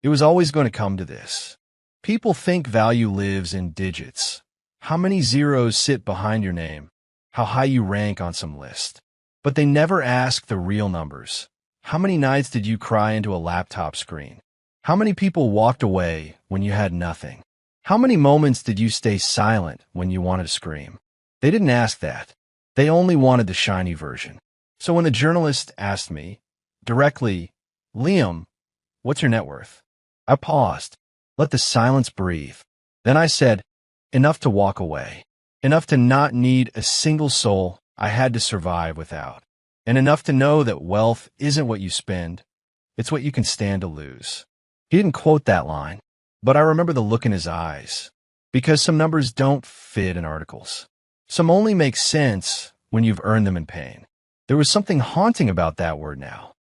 It was always going to come to this. People think value lives in digits. How many zeros sit behind your name? How high you rank on some list. But they never ask the real numbers. How many nights did you cry into a laptop screen? How many people walked away when you had nothing? How many moments did you stay silent when you wanted to scream? They didn't ask that. They only wanted the shiny version. So when the journalist asked me, directly, "Liam, what's your net worth?" I paused, let the silence breathe. Then I said, enough to walk away. Enough to not need a single soul I had to survive without. And enough to know that wealth isn't what you spend, it's what you can stand to lose. He didn't quote that line, but I remember the look in his eyes. Because some numbers don't fit in articles. Some only make sense when you've earned them in pain. There was something haunting about that word now.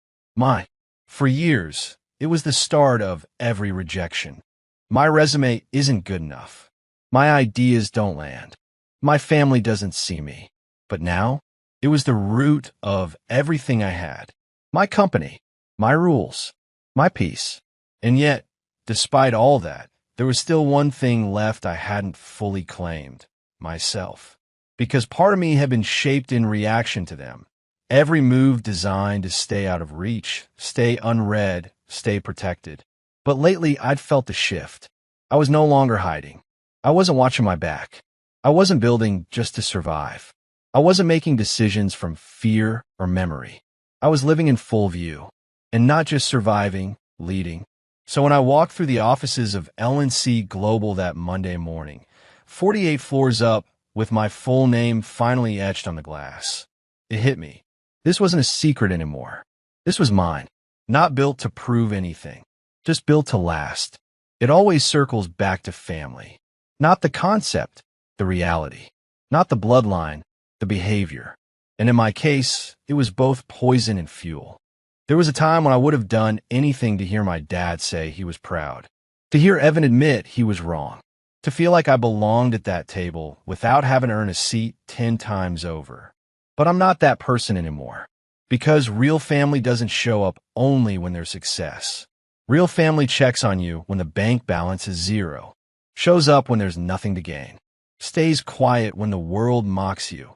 For years, it was the start of every rejection. My resume isn't good enough. My ideas don't land. My family doesn't see me. But now, it was the root of everything I had. My company, my rules, my peace. And yet, despite all that, there was still one thing left I hadn't fully claimed, myself. Because part of me had been shaped in reaction to them. Every move designed to stay out of reach, stay unread, stay protected. But lately, I'd felt a shift. I was no longer hiding. I wasn't watching my back. I wasn't building just to survive. I wasn't making decisions from fear or memory. I was living in full view, and not just surviving, leading. So when I walked through the offices of L&C Global that Monday morning, 48 floors up, with my full name finally etched on the glass, it hit me. This wasn't a secret anymore. This was mine, not built to prove anything, just built to last. It always circles back to family. Not the concept, the reality. Not the bloodline, the behavior. And in my case, it was both poison and fuel. There was a time when I would have done anything to hear my dad say he was proud. To hear Evan admit he was wrong. To feel like I belonged at that table without having to earn a seat 10 times over. But I'm not that person anymore. Because real family doesn't show up only when there's success. Real family checks on you when the bank balance is zero. Shows up when there's nothing to gain. Stays quiet when the world mocks you.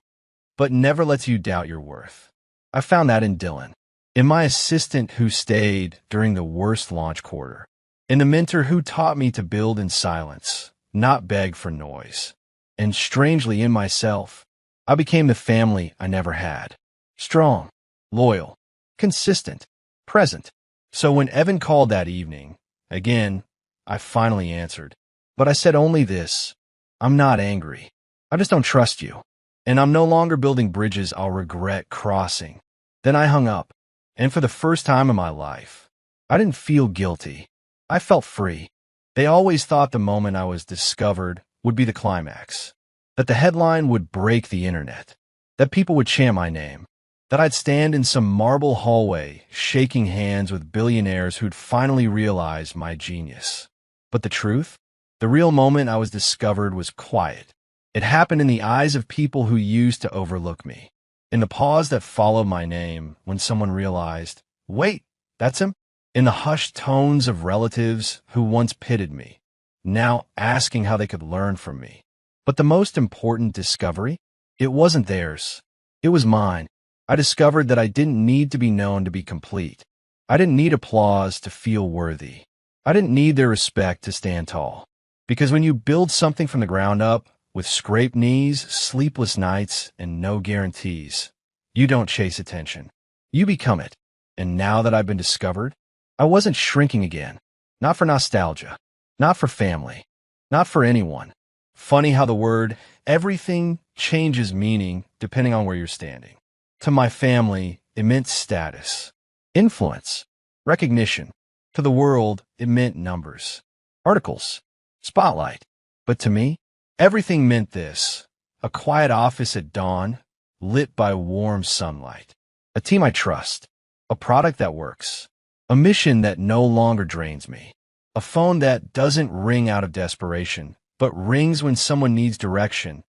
But never lets you doubt your worth. I found that in Dylan. In my assistant who stayed during the worst launch quarter. In the mentor who taught me to build in silence, not beg for noise. And strangely in myself, I became the family I never had. Strong, loyal, consistent, present. So when Evan called that evening, again, I finally answered. But I said only this: I'm not angry. I just don't trust you. And I'm no longer building bridges I'll regret crossing. Then I hung up. And for the first time in my life, I didn't feel guilty. I felt free. They always thought the moment I was discovered would be the climax, that the headline would break the internet, that people would chant my name, that I'd stand in some marble hallway shaking hands with billionaires who'd finally realized my genius. But the truth? The real moment I was discovered was quiet. It happened in the eyes of people who used to overlook me, in the pause that followed my name when someone realized, wait, that's him? In the hushed tones of relatives who once pitied me, now asking how they could learn from me. But the most important discovery? It wasn't theirs. It was mine. I discovered that I didn't need to be known to be complete. I didn't need applause to feel worthy. I didn't need their respect to stand tall. Because when you build something from the ground up, with scraped knees, sleepless nights, and no guarantees, you don't chase attention. You become it. And now that I've been discovered, I wasn't shrinking again. Not for nostalgia. Not for family. Not for anyone. Funny how the word everything changes meaning depending on where you're standing. To my family, it meant status, influence, recognition. To the world, it meant numbers, articles, spotlight. But to me, everything meant this: a quiet office at dawn, lit by warm sunlight, a team I trust, a product that works, a mission that no longer drains me, a phone that doesn't ring out of desperation, but rings when someone needs direction,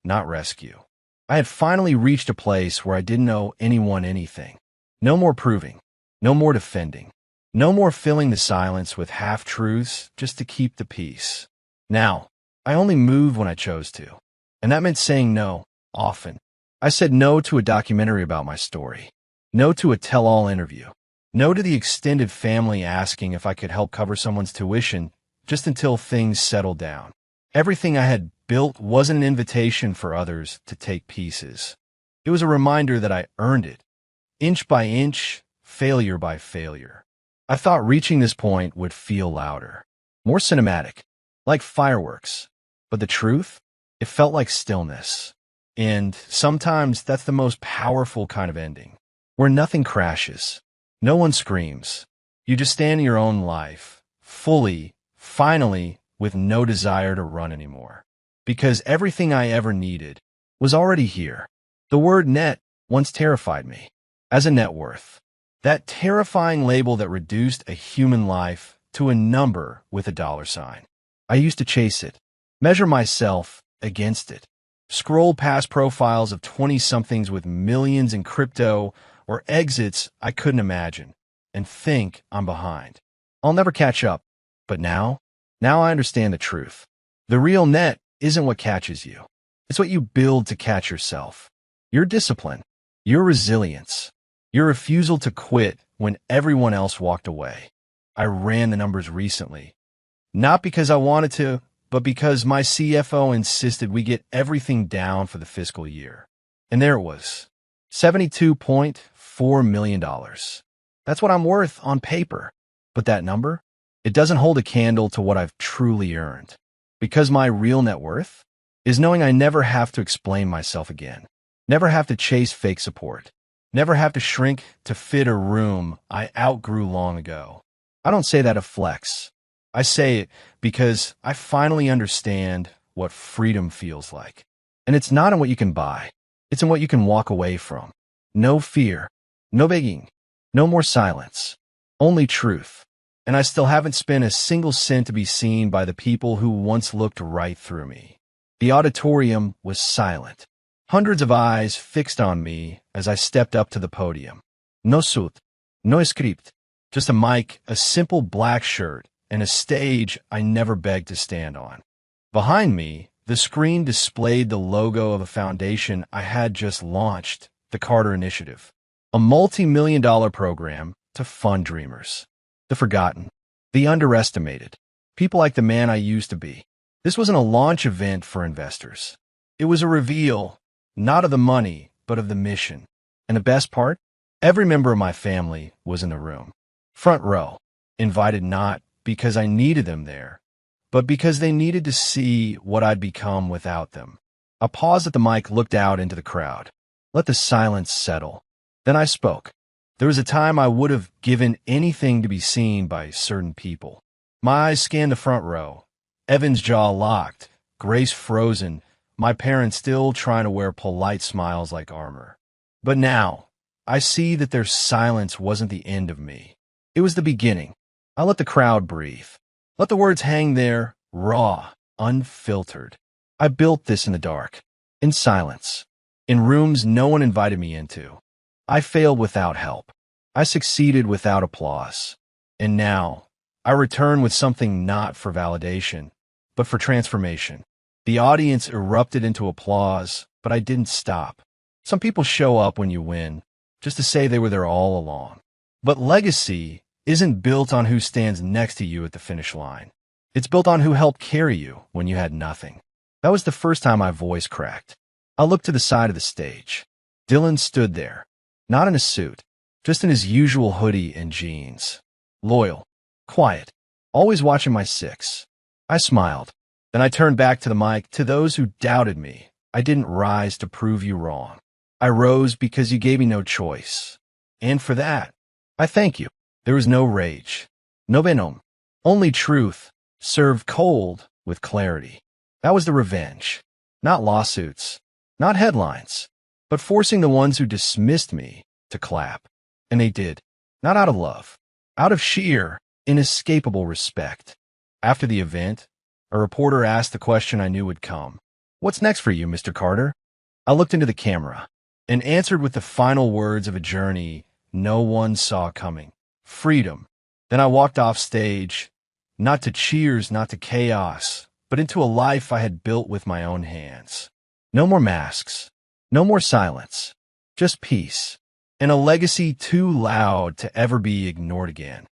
not rescue. I had finally reached a place where I didn't owe anyone anything. No more proving, no more defending, no more filling the silence with half-truths just to keep the peace. Now, I only moved when I chose to, and that meant saying no, often. I said no to a documentary about my story, no to a tell-all interview, no to the extended family asking if I could help cover someone's tuition just until things settled down. Everything I had built wasn't an invitation for others to take pieces. It was a reminder that I earned it, inch by inch, failure by failure. I thought reaching this point would feel louder, more cinematic, like fireworks. But the truth? It felt like stillness. And sometimes that's the most powerful kind of ending, where nothing crashes, no one screams. You just stand in your own life, fully, finally, with no desire to run anymore. Because everything I ever needed was already here. The word net once terrified me, as a net worth. That terrifying label that reduced a human life to a number with a dollar sign. I used to chase it, measure myself against it, scroll past profiles of 20-somethings with millions in crypto or exits I couldn't imagine, and think I'm behind. I'll never catch up. But now I understand the truth. The real net isn't what catches you. It's what you build to catch yourself. Your discipline, your resilience, your refusal to quit when everyone else walked away. I ran the numbers recently. Not because I wanted to, but because my CFO insisted we get everything down for the fiscal year. And there it was, $72.4 million. That's what I'm worth on paper. But that number, it doesn't hold a candle to what I've truly earned. Because my real net worth is knowing I never have to explain myself again, never have to chase fake support, never have to shrink to fit a room I outgrew long ago. I don't say that to flex. I say it because I finally understand what freedom feels like. And it's not in what you can buy. It's in what you can walk away from. No fear, no begging, no more silence, only truth. And I still haven't spent a single cent to be seen by the people who once looked right through me. The auditorium was silent. Hundreds of eyes fixed on me as I stepped up to the podium. No suit, no script, just a mic, a simple black shirt, and a stage I never begged to stand on. Behind me, the screen displayed the logo of a foundation I had just launched, the Carter Initiative, a multi-million-dollar program to fund dreamers. The forgotten, the underestimated, people like the man I used to be. This wasn't a launch event for investors. It was a reveal, not of the money, but of the mission. And the best part? Every member of my family was in the room. Front row, invited not because I needed them there, but because they needed to see what I'd become without them. I paused at the mic, looked out into the crowd. Let the silence settle. Then I spoke. There was a time I would have given anything to be seen by certain people. My eyes scanned the front row. Evan's jaw locked, Grace frozen, my parents still trying to wear polite smiles like armor. But now, I see that their silence wasn't the end of me. It was the beginning. I let the crowd breathe. Let the words hang there, raw, unfiltered. I built this in the dark, in silence, in rooms no one invited me into. I failed without help. I succeeded without applause. And now, I return with something not for validation, but for transformation. The audience erupted into applause, but I didn't stop. Some people show up when you win, just to say they were there all along. But legacy isn't built on who stands next to you at the finish line. It's built on who helped carry you when you had nothing. That was the first time my voice cracked. I looked to the side of the stage. Dylan stood there, not in a suit, just in his usual hoodie and jeans. Loyal, quiet, always watching my six. I smiled. Then I turned back to the mic. To those who doubted me, I didn't rise to prove you wrong. I rose because you gave me no choice. And for that, I thank you. There was no rage, no venom, only truth, served cold with clarity. That was the revenge. Not lawsuits, not headlines, but forcing the ones who dismissed me to clap. And they did, not out of love, out of sheer, inescapable respect. After the event, a reporter asked the question I knew would come. What's next for you, Mr. Carter? I looked into the camera and answered with the final words of a journey no one saw coming. Freedom. Then I walked off stage, not to cheers, not to chaos, but into a life I had built with my own hands. No more masks, no more silence, just peace, and a legacy too loud to ever be ignored again.